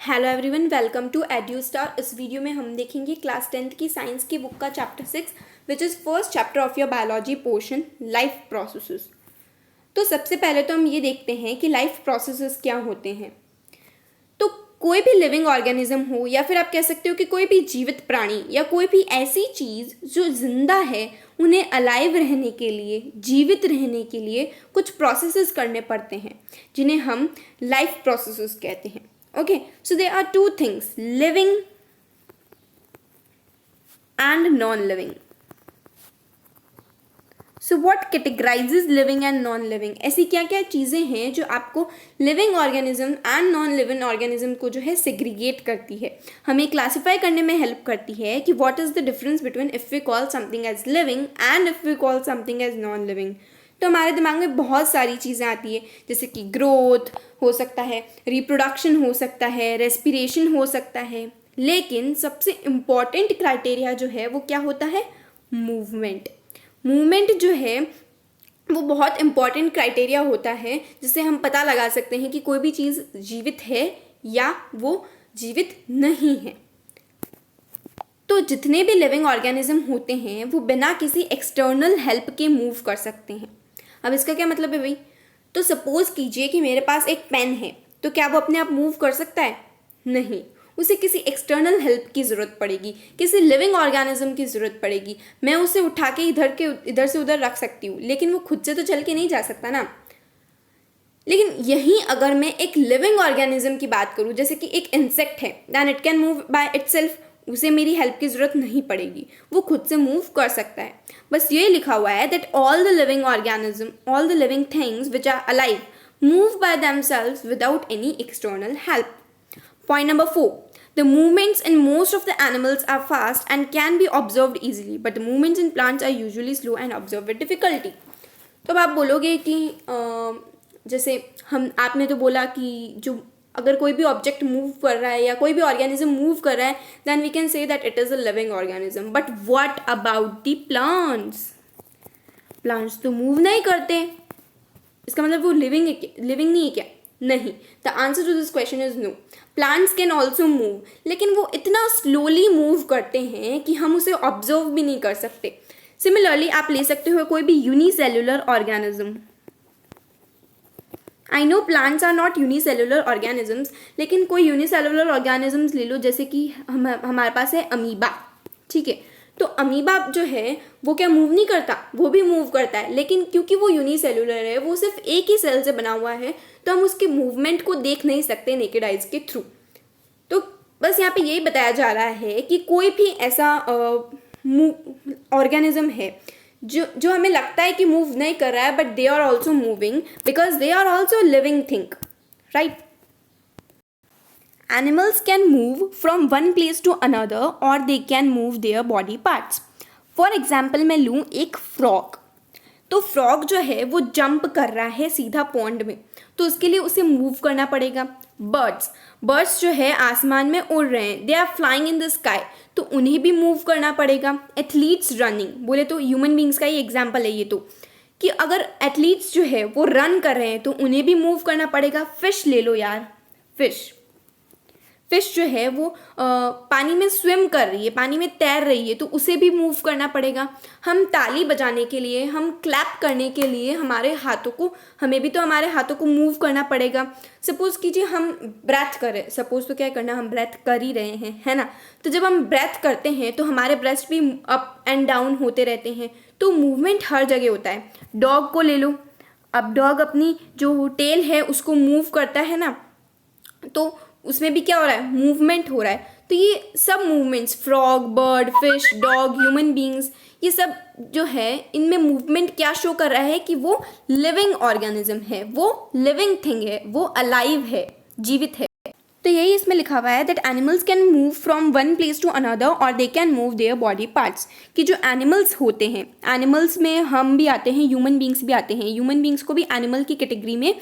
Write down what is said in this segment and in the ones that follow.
Hello everyone, welcome to Edu Star. इस video में हम देखेंगे क्लास 10th की साइंस की बुक का chapter 6 which is first chapter of your biology portion, life processes. तो सबसे पहले तो हम ये देखते हैं कि लाइफ प्रोसेसेस क्या होते हैं। तो कोई भी लिविंग ऑर्गेनिज्म हो या फिर आप कह सकते हो कि कोई भी जीवित प्राणी या कोई भी ऐसी चीज़ जो जिंदा है, उन्हें अलाइव रहने के लिए, जीवित रहने के लिए कुछ प्रोसेसेस करने पड़ते हैं जिन्हें हम लाइफ प्रोसेसेस कहते हैं। Okay, so there are two things, living and non-living. So what categorizes living and non-living? ऐसी क्या क्या चीज़ें हैं जो आपको living organism and non living organism को जो है सेग्रीगेट करती है, हमें क्लासीफाई करने में हेल्प करती है कि what is the difference between if we call something as living and if we call something as non living. तो हमारे दिमाग में बहुत सारी चीज़ें आती है, जैसे कि ग्रोथ हो सकता है, रिप्रोडक्शन हो सकता है, रेस्पिरेशन हो सकता है, लेकिन सबसे इम्पॉर्टेंट क्राइटेरिया जो है वो क्या होता है? मूवमेंट। मूवमेंट जो है वो बहुत इम्पॉर्टेंट क्राइटेरिया होता है जिससे हम पता लगा सकते हैं कि कोई भी चीज़ जीवित है या वो जीवित नहीं है। तो जितने भी लिविंग ऑर्गेनिज्म होते हैं वो बिना किसी एक्सटर्नल हेल्प के मूव कर सकते हैं। अब इसका क्या मतलब है भाई? तो सपोज कीजिए कि मेरे पास एक पेन है, तो क्या वो अपने आप मूव कर सकता है? नहीं, उसे किसी एक्सटर्नल हेल्प की ज़रूरत पड़ेगी, किसी लिविंग ऑर्गेनिज्म की ज़रूरत पड़ेगी। मैं उसे उठा के इधर से उधर रख सकती हूँ, लेकिन वो खुद से तो चल के नहीं जा सकता ना। लेकिन यहीं अगर मैं एक लिविंग ऑर्गेनिज्म की बात करूँ, जैसे कि एक इंसेक्ट है, then it can move by itself, उसे मेरी हेल्प की ज़रूरत नहीं पड़ेगी, वो खुद से मूव कर सकता है। बस ये लिखा हुआ है that all the living organism, all the living things which are alive move by themselves without any external help. Point number 4. The movements in most of the animals are fast and can be observed easily, but the movements in plants are usually slow and observed with difficulty. तो अब आप बोलोगे कि जैसे आपने तो बोला कि जो अगर कोई भी ऑब्जेक्ट मूव कर रहा है या कोई भी ऑर्गेनिज्म मूव कर रहा है, then we can say that it is a living organism. But what about the plants? Plants तो मूव नहीं करते, इसका मतलब वो लिविंग नहीं है क्या? नहीं। The answer to this question is no. Plants can also move, लेकिन वो इतना स्लोली मूव करते हैं कि हम उसे ऑब्जर्व भी नहीं कर सकते। सिमिलरली आप ले सकते हो कोई भी unicellular organism. I know plants are not unicellular organisms, लेकिन कोई यूनिसेल्युलर ऑर्गेनिजम्स ले लो, जैसे कि हमारे पास है अमीबा। ठीक है, तो अमीबा जो है वो क्या मूव नहीं करता? वो भी मूव करता है, लेकिन क्योंकि वो यूनिसेल्युलर है, वो सिर्फ एक ही सेल से बना हुआ है, तो हम उसके मूवमेंट को देख नहीं सकते नेकेड आइज के थ्रू। तो बस यहाँ पे यही बताया जा रहा है कि कोई भी ऐसा ऑर्गेनिज्म है जो हमें लगता है कि मूव नहीं कर रहा है, but they are also moving because they are also living thing, right? Animals can move from one place to another or they can move their body parts. For example मैं लूँ एक फ्रॉग। तो frog जो है वो jump कर रहा है सीधा पॉन्ड में, तो उसके लिए उसे मूव करना पड़ेगा। बर्ड्स जो है आसमान में उड़ रहे हैं, they are flying in the sky, तो उन्हें भी मूव करना पड़ेगा। एथलीट्स रनिंग, बोले तो ह्यूमन बींग्स का ही एग्जाम्पल है ये, तो कि अगर एथलीट्स जो है वो रन कर रहे हैं तो उन्हें भी मूव करना पड़ेगा। फिश ले लो यार, फिश जो है वो पानी में स्विम कर रही है, पानी में तैर रही है, तो उसे भी मूव करना पड़ेगा। हम ताली बजाने के लिए, हम क्लैप करने के लिए हमें भी तो हमारे हाथों को मूव करना पड़ेगा। सपोज कीजिए हम ब्रेथ कर रहे हैं, सपोज तो क्या करना, हम ब्रेथ कर ही रहे हैं, है ना? तो जब हम ब्रेथ करते हैं तो हमारे ब्रेस्ट भी अप एंड डाउन होते रहते हैं, तो मूवमेंट हर जगह होता है। डॉग को ले लो, अब डॉग अपनी जो टेल है उसको मूव करता है ना, तो उसमें भी क्या हो रहा है? मूवमेंट हो रहा है। तो ये सब movements, frog, bird, fish, dog, human beings, ये सब जो है इनमें मूवमेंट क्या शो कर रहा है कि वो लिविंग ऑर्गेनिज्म है, वो लिविंग थिंग है, वो अलाइव है, जीवित है। तो यही इसमें लिखा हुआ है that animals can move from one place to another और they can move their body parts. कि जो एनिमल्स होते हैं, एनिमल्स में हम भी आते हैं, ह्यूमन बींग्स भी आते हैं, ह्यूमन बींग्स को भी एनिमल की कैटेगरी में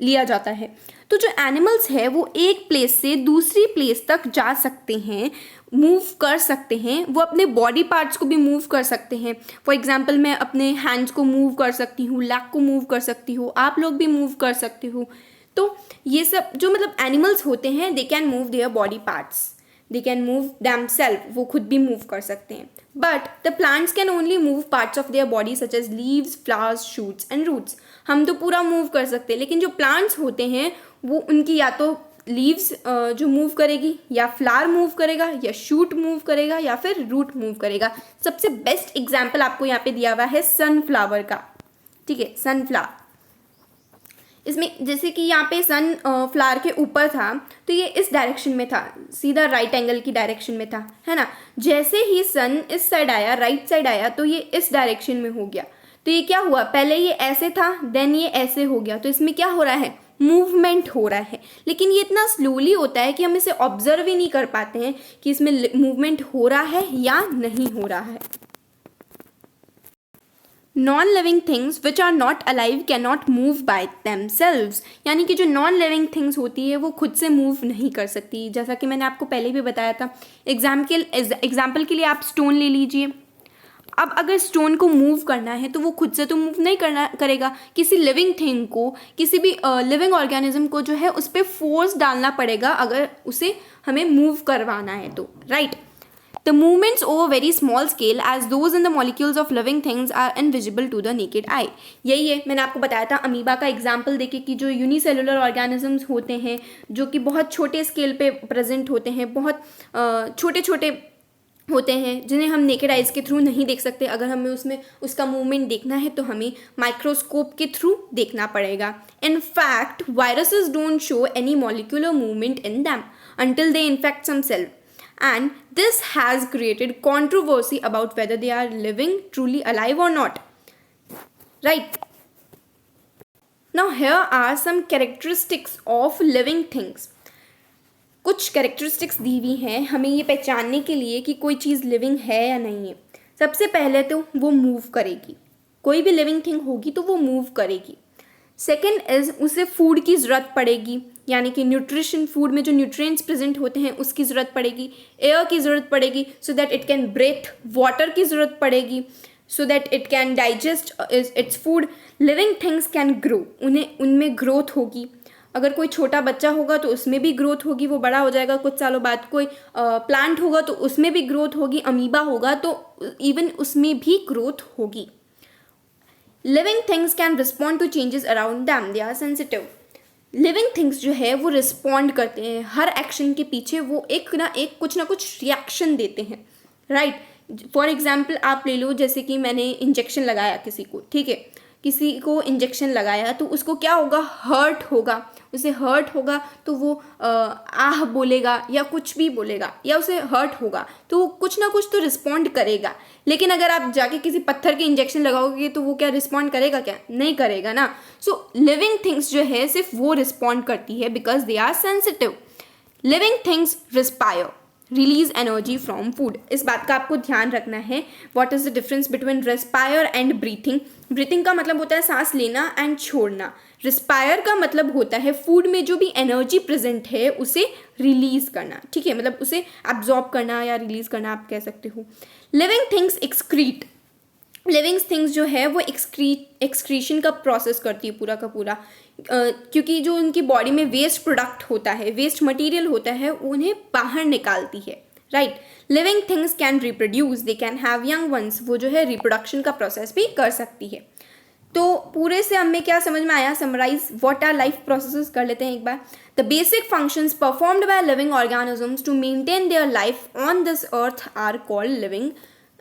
लिया जाता है। तो जो एनिमल्स है वो एक प्लेस से दूसरी प्लेस तक जा सकते हैं, मूव कर सकते हैं, वो अपने बॉडी पार्ट्स को भी मूव कर सकते हैं। फॉर एग्जांपल मैं अपने हैंड्स को मूव कर सकती हूँ, लेग को मूव कर सकती हूँ, आप लोग भी मूव कर सकते हो। तो ये सब जो मतलब एनिमल्स होते हैं, they can move their body parts, they can move them self, वो खुद भी मूव कर सकते हैं. But the plants can only move parts of their body such as leaves, flowers, shoots and roots. हम तो पूरा मूव कर सकते हैं, लेकिन जो प्लांट्स होते हैं वो उनकी या तो लीव्स जो मूव करेगी, या फ्लावर मूव करेगा, या शूट मूव करेगा, या फिर रूट मूव करेगा. सबसे बेस्ट एग्जाम्पल आपको यहाँ पे दिया हुआ है सनफ्लावर का. ठीक है, सनफ्लावर. इसमें जैसे कि यहाँ पे सन फ्लावर के ऊपर था तो ये इस डायरेक्शन में था, सीधा राइट एंगल की डायरेक्शन में था, है ना. जैसे ही सन इस साइड आया, राइट साइड आया, तो ये इस डायरेक्शन में हो गया. तो ये क्या हुआ, पहले ये ऐसे था, देन ये ऐसे हो गया. तो इसमें क्या हो रहा है, मूवमेंट हो रहा है. लेकिन ये इतना स्लोली होता है कि हम इसे ऑब्जर्व ही नहीं कर पाते हैं कि इसमें मूवमेंट हो रहा है या नहीं हो रहा है. Non living things which are not alive can not move by themselves. यानी कि जो नॉन लिविंग थिंग्स होती है वो खुद से मूव नहीं कर सकती. जैसा कि मैंने आपको पहले भी बताया था. एग्जाम्पल के लिए आप स्टोन ले लीजिए. अब अगर स्टोन को मूव करना है तो वो खुद से तो मूव नहीं करेगा. किसी लिविंग थिंग को, किसी भी लिविंग ऑर्गेनिज्म को जो है उस पर फोर्स डालना पड़ेगा अगर उसे हमें मूव करवाना है तो, right. The movements over very small scale as those in the molecules of living things are invisible to the naked eye. यही है, मैंने आपको बताया था अमीबा का एग्जाम्पल देके कि जो यूनिसेलुलर ऑर्गेनिजम्स होते हैं जो कि बहुत छोटे स्केल पे प्रेजेंट होते हैं, बहुत छोटे छोटे होते हैं जिन्हें हम नेकेड आइज के थ्रू नहीं देख सकते. अगर हमें उसमें उसका मूवमेंट देखना है तो हमें माइक्रोस्कोप के थ्रू देखना पड़ेगा. In fact viruses don't show any molecular movement in them until they infect some cell. And this has created controversy about whether they are living, truly alive or not. Right? Now here are some characteristics of living things. कुछ characteristics दी हुई हैं हमें ये पहचानने के लिए कि कोई चीज़ लिविंग है या नहीं है. सबसे पहले तो वो मूव करेगी. कोई भी लिविंग थिंग होगी तो वो मूव करेगी. सेकेंड इज उसे फूड की ज़रूरत पड़ेगी, यानी कि न्यूट्रिशन, फूड में जो न्यूट्रिएंट्स प्रेजेंट होते हैं उसकी ज़रूरत पड़ेगी. एयर की ज़रूरत पड़ेगी so that it can breathe. Water की ज़रूरत पड़ेगी so that it can digest its food. Living things can grow, उनमें ग्रोथ होगी. अगर कोई छोटा बच्चा होगा तो उसमें भी ग्रोथ होगी, वो बड़ा हो जाएगा कुछ सालों बाद. कोई प्लांट होगा तो उसमें भी ग्रोथ होगी. अमीबा होगा तो इवन उसमें भी ग्रोथ होगी. Living things can respond to changes around them, they are sensitive. Living things जो है वो रिस्पॉन्ड करते हैं. हर एक्शन के पीछे वो एक ना कुछ रिएक्शन देते हैं, राइट. फॉर एग्जाम्पल आप ले लो, जैसे कि मैंने इंजेक्शन लगाया किसी को, ठीक है, किसी को इंजेक्शन लगाया तो उसको क्या होगा, हर्ट होगा. उसे हर्ट होगा तो वो आह बोलेगा या कुछ भी बोलेगा, या उसे हर्ट होगा तो वो कुछ ना कुछ तो रिस्पॉन्ड करेगा. लेकिन अगर आप जाके किसी पत्थर के इंजेक्शन लगाओगे तो वो क्या रिस्पॉन्ड करेगा, क्या नहीं करेगा ना. सो लिविंग थिंग्स जो है सिर्फ वो रिस्पॉन्ड करती है because they are sensitive. Living things respire, release energy from food. इस बात का आपको ध्यान रखना है. What is the difference between respire and breathing. Breathing का मतलब होता है सांस लेना एंड छोड़ना. रिस्पायर का मतलब होता है फूड में जो भी एनर्जी प्रेजेंट है उसे रिलीज करना, ठीक है, मतलब उसे एब्जॉर्ब करना या रिलीज करना आप कह सकते हो. Living things excrete. Living things जो है वो एक्सक्रीशन का प्रोसेस करती है पूरा का पूरा, क्योंकि जो उनकी बॉडी में वेस्ट प्रोडक्ट होता है, वेस्ट मटेरियल होता है, उन्हें बाहर निकालती है, right. Living things can reproduce, they can have young ones. वो जो है रिप्रोडक्शन का प्रोसेस भी कर सकती है. तो पूरे से हमें क्या समझ में आया, summarise what are life processes कर लेते हैं एक बार. The basic functions performed by living organisms to maintain their life on this earth are called living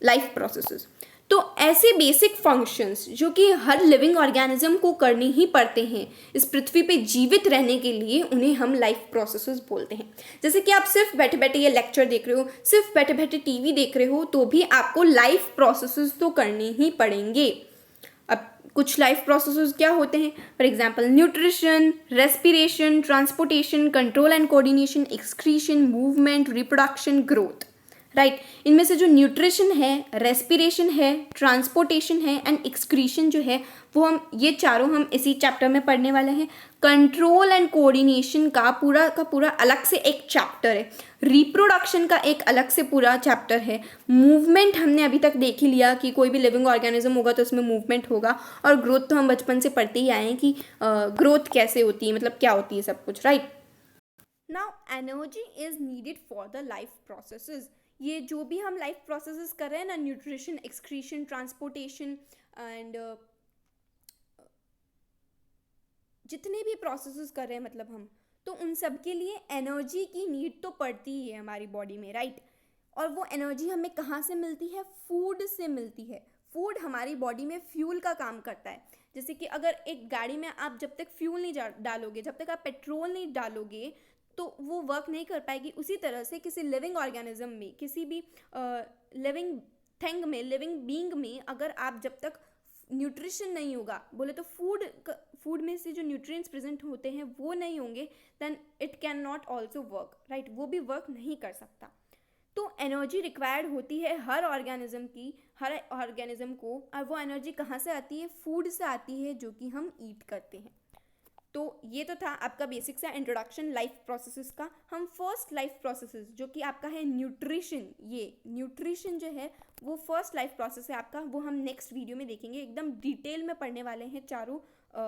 life processes. तो ऐसे बेसिक फंक्शंस जो कि हर लिविंग ऑर्गेनिज्म को करने ही पड़ते हैं इस पृथ्वी पे जीवित रहने के लिए, उन्हें हम लाइफ प्रोसेसेस बोलते हैं. जैसे कि आप सिर्फ बैठे बैठे ये लेक्चर देख रहे हो, सिर्फ बैठे बैठे टीवी देख रहे हो, तो भी आपको लाइफ प्रोसेसेस तो करने ही पड़ेंगे. अब कुछ लाइफ प्रोसेसेस क्या होते हैं, for example nutrition, respiration, transportation, control and coordination, excretion, movement, reproduction, growth, right. इनमें से जो न्यूट्रिशन है, रेस्पिरेशन है, ट्रांसपोर्टेशन है एंड एक्सक्रीशन जो है वो हम ये चारों हम इसी चैप्टर में पढ़ने वाले हैं. कंट्रोल एंड कोऑर्डिनेशन का पूरा अलग से एक चैप्टर है, रिप्रोडक्शन का एक अलग से पूरा चैप्टर है, मूवमेंट हमने अभी तक देख ही लिया कि कोई भी लिविंग ऑर्गेनिज्म होगा तो उसमें मूवमेंट होगा, और ग्रोथ तो हम बचपन से पढ़ते ही आए हैं कि ग्रोथ कैसे होती है, मतलब क्या होती है सब कुछ, right. Now energy is needed for the life processes. ये जो भी हम लाइफ प्रोसेसेस कर रहे हैं ना, न्यूट्रिशन, एक्सक्रीशन, ट्रांसपोर्टेशन एंड जितने भी प्रोसेसेस कर रहे हैं मतलब हम, तो उन सब के लिए एनर्जी की नीड तो पड़ती ही है हमारी बॉडी में, राइट। और वो एनर्जी हमें कहाँ से मिलती है? फूड से मिलती है। फूड हमारी बॉडी में फ्यूल का काम करता है। जैसे कि अगर एक गाड़ी में आप जब तक फ्यूल नहीं डालोगे, जब तक आप पेट्रोल नहीं डालोगे, तो वो वर्क नहीं कर पाएगी। उसी तरह से किसी लिविंग ऑर्गेनिज्म में, किसी भी लिविंग थिंग में, लिविंग बीइंग में, अगर आप जब तक न्यूट्रिशन नहीं होगा, बोले तो फूड में से जो न्यूट्रिएंट्स प्रेजेंट होते हैं वो नहीं होंगे, then it can not also work, right. वो भी वर्क नहीं कर सकता। तो एनर्जी रिक्वायर्ड होती है हर ऑर्गेनिज्म को। और वो एनर्जी कहाँ से आती है? फूड से आती है, जो कि हम ईट करते हैं। तो ये तो था आपका बेसिक सा इंट्रोडक्शन लाइफ प्रोसेसेस का। हम फर्स्ट लाइफ प्रोसेसेस, जो कि आपका है न्यूट्रिशन, ये न्यूट्रिशन जो है वो फर्स्ट लाइफ प्रोसेस है आपका, वो हम नेक्स्ट वीडियो में देखेंगे। एकदम डिटेल में पढ़ने वाले हैं चारों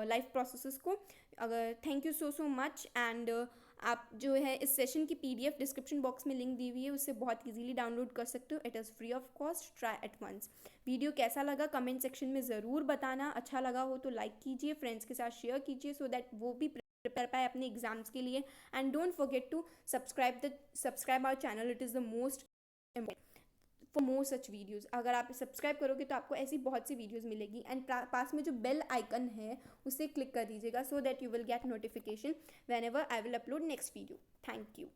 लाइफ प्रोसेसेस को। अगर thank you so much. And आप जो है इस सेशन की PDF डिस्क्रिप्शन बॉक्स में लिंक दी हुई है, उससे बहुत इजीली डाउनलोड कर सकते हो। It is free of cost, try at once. Video कैसा लगा कमेंट सेक्शन में ज़रूर बताना। अच्छा लगा हो तो लाइक कीजिए, फ्रेंड्स के साथ शेयर कीजिए, सो दैट वो भी प्रिपेयर पाए अपने एग्जाम्स के लिए। And don't forget to subscribe our channel, it is the most important for more such videos. अगर आप सब्सक्राइब करोगे तो आपको ऐसी बहुत सी वीडियोज़ मिलेगी। एंड पास में जो बेल आइकन है उसे क्लिक कर दीजिएगा, so that you will get notification when ever I will upload next video. Thank you.